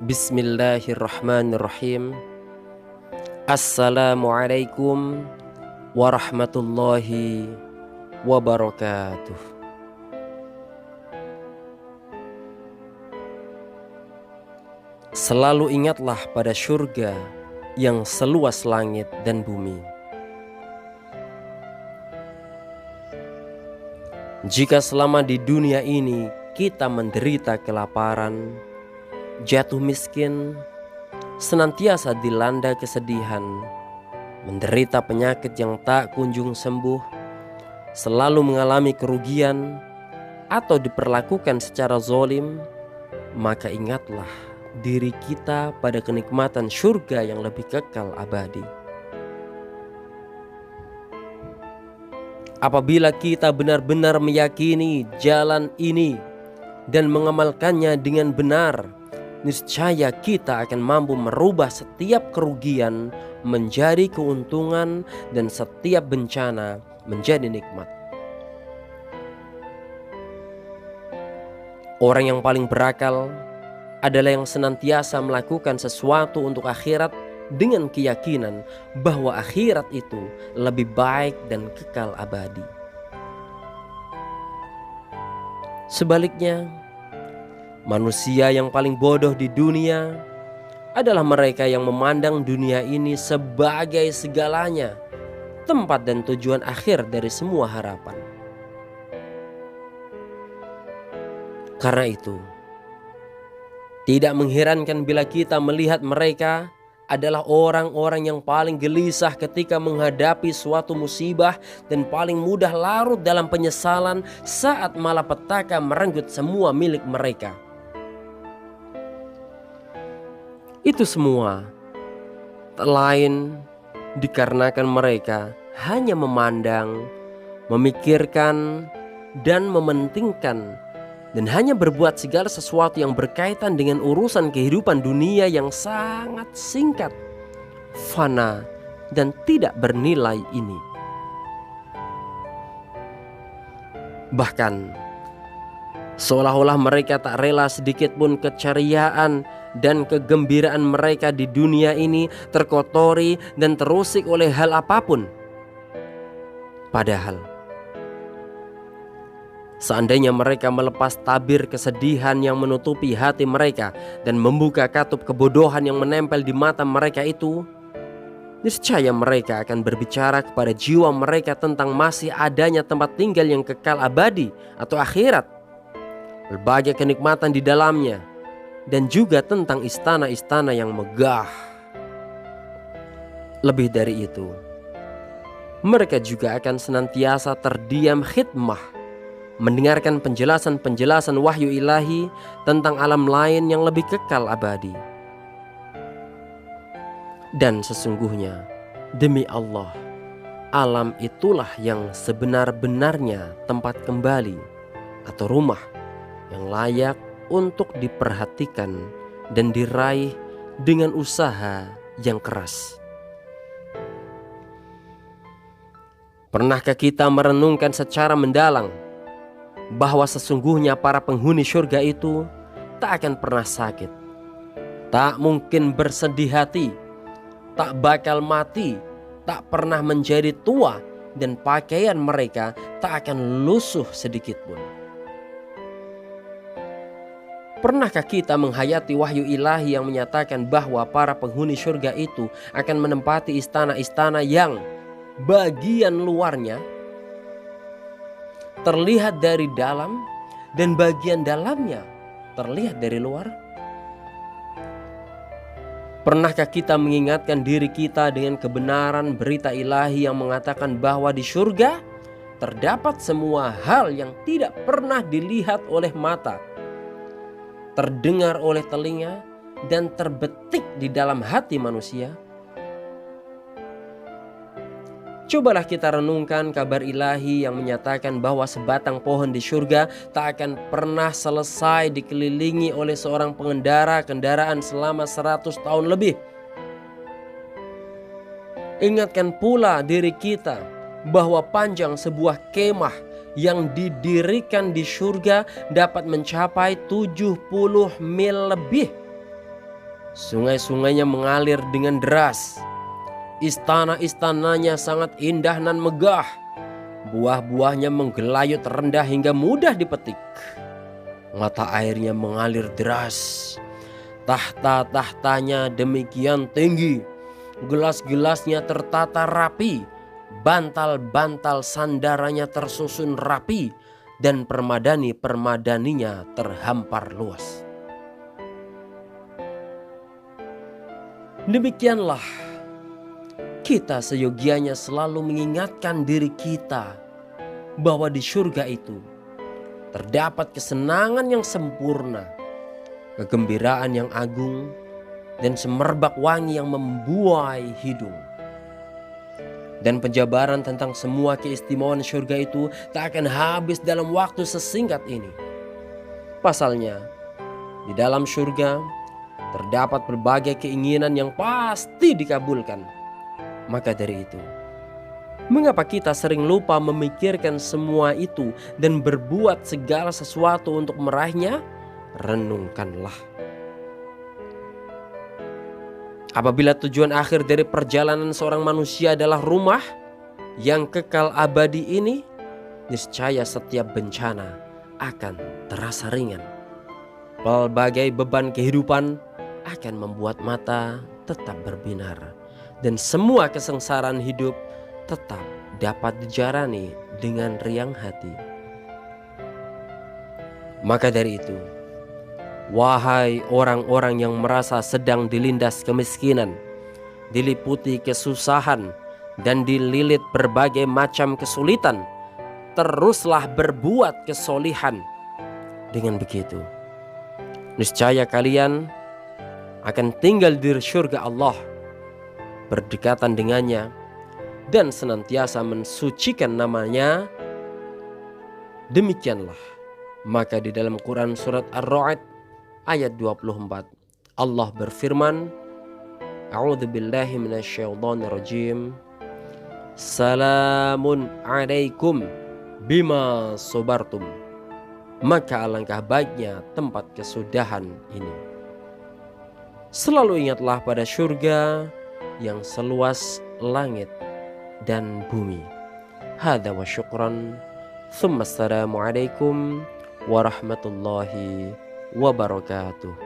Bismillahirrahmanirrahim. Assalamualaikum warahmatullahi wabarakatuh. Selalu ingatlah pada surga yang seluas langit dan bumi. Jika selama di dunia ini kita menderita kelaparan, jatuh miskin, senantiasa dilanda kesedihan, menderita penyakit yang tak kunjung sembuh, selalu mengalami kerugian, atau diperlakukan secara zalim, maka ingatlah diri kita pada kenikmatan surga yang lebih kekal abadi. Apabila kita benar-benar meyakini jalan ini dan mengamalkannya dengan benar, niscaya kita akan mampu merubah setiap kerugian menjadi keuntungan dan setiap bencana menjadi nikmat. Orang yang paling berakal adalah yang senantiasa melakukan sesuatu untuk akhirat dengan keyakinan bahwa akhirat itu lebih baik dan kekal abadi. Sebaliknya, manusia yang paling bodoh di dunia adalah mereka yang memandang dunia ini sebagai segalanya, tempat dan tujuan akhir dari semua harapan. Karena itu, tidak mengherankan bila kita melihat mereka adalah orang-orang yang paling gelisah ketika menghadapi suatu musibah dan paling mudah larut dalam penyesalan saat malapetaka merenggut semua milik mereka. Itu semua tak lain dikarenakan mereka hanya memandang, memikirkan, dan mementingkan, dan hanya berbuat segala sesuatu yang berkaitan dengan urusan kehidupan dunia yang sangat singkat, fana, dan tidak bernilai ini. Bahkan, seolah-olah mereka tak rela sedikit pun keceriaan dan kegembiraan mereka di dunia ini terkotori dan terusik oleh hal apapun. Padahal, seandainya mereka melepas tabir kesedihan yang menutupi hati mereka dan membuka katup kebodohan yang menempel di mata mereka itu, niscaya mereka akan berbicara kepada jiwa mereka tentang masih adanya tempat tinggal yang kekal abadi atau akhirat, berbagai kenikmatan di dalamnya, dan juga tentang istana-istana yang megah. Lebih dari itu, mereka juga akan senantiasa terdiam khidmah, mendengarkan penjelasan-penjelasan wahyu ilahi tentang alam lain yang lebih kekal abadi. Dan sesungguhnya, demi Allah, alam itulah yang sebenar-benarnya tempat kembali atau rumah yang layak untuk diperhatikan dan diraih dengan usaha yang keras. Pernahkah kita merenungkan secara mendalam bahwa sesungguhnya para penghuni surga itu tak akan pernah sakit, tak mungkin bersedih hati, tak bakal mati, tak pernah menjadi tua, dan pakaian mereka tak akan lusuh sedikit pun? Pernahkah kita menghayati wahyu ilahi yang menyatakan bahwa para penghuni surga itu akan menempati istana-istana yang bagian luarnya terlihat dari dalam dan bagian dalamnya terlihat dari luar? Pernahkah kita mengingatkan diri kita dengan kebenaran berita ilahi yang mengatakan bahwa di surga terdapat semua hal yang tidak pernah dilihat oleh mata, terdengar oleh telinga, dan terbetik di dalam hati manusia? Cobalah kita renungkan kabar ilahi yang menyatakan bahwa sebatang pohon di surga tak akan pernah selesai dikelilingi oleh seorang pengendara kendaraan selama 100 tahun lebih. Ingatkan pula diri kita bahwa panjang sebuah kemah yang didirikan di surga dapat mencapai 70 mil lebih. Sungai-sungainya mengalir dengan deras. Istana-istananya sangat indah dan megah. Buah-buahnya menggelayut rendah hingga mudah dipetik. Mata airnya mengalir deras. Tahta-tahtanya demikian tinggi. Gelas-gelasnya tertata rapi. Bantal-bantal sandarannya tersusun rapi. Dan permadani-permadaninya terhampar luas. Demikianlah kita seyogianya selalu mengingatkan diri kita bahwa di surga itu terdapat kesenangan yang sempurna, kegembiraan yang agung, dan semerbak wangi yang membuai hidung. Dan penjabaran tentang semua keistimewaan surga itu tak akan habis dalam waktu sesingkat ini. Pasalnya, di dalam surga terdapat berbagai keinginan yang pasti dikabulkan. Maka dari itu, mengapa kita sering lupa memikirkan semua itu dan berbuat segala sesuatu untuk meraihnya? Renungkanlah. Apabila tujuan akhir dari perjalanan seorang manusia adalah rumah yang kekal abadi ini, niscaya setiap bencana akan terasa ringan. Pelbagai beban kehidupan akan membuat mata tetap berbinar, dan semua kesengsaraan hidup tetap dapat dijalani dengan riang hati. Maka dari itu, wahai orang-orang yang merasa sedang dilindas kemiskinan, diliputi kesusahan, dan dililit berbagai macam kesulitan, teruslah berbuat kesolihan. Dengan begitu, niscaya kalian akan tinggal di surga Allah, berdekatan dengannya, dan senantiasa mensucikan namanya. Demikianlah maka di dalam Quran surat Ar-Ra'd ayat 24 Allah berfirman, A'udzubillahi minasyaitonirrajim. Salamun alaikum bima sobartum. Maka alangkah baiknya tempat kesudahan ini. Selalu ingatlah pada surga yang seluas langit dan bumi. Hadza wa syukran. Tsumma assalamu alaikum warahmatullahi wabarakatuh.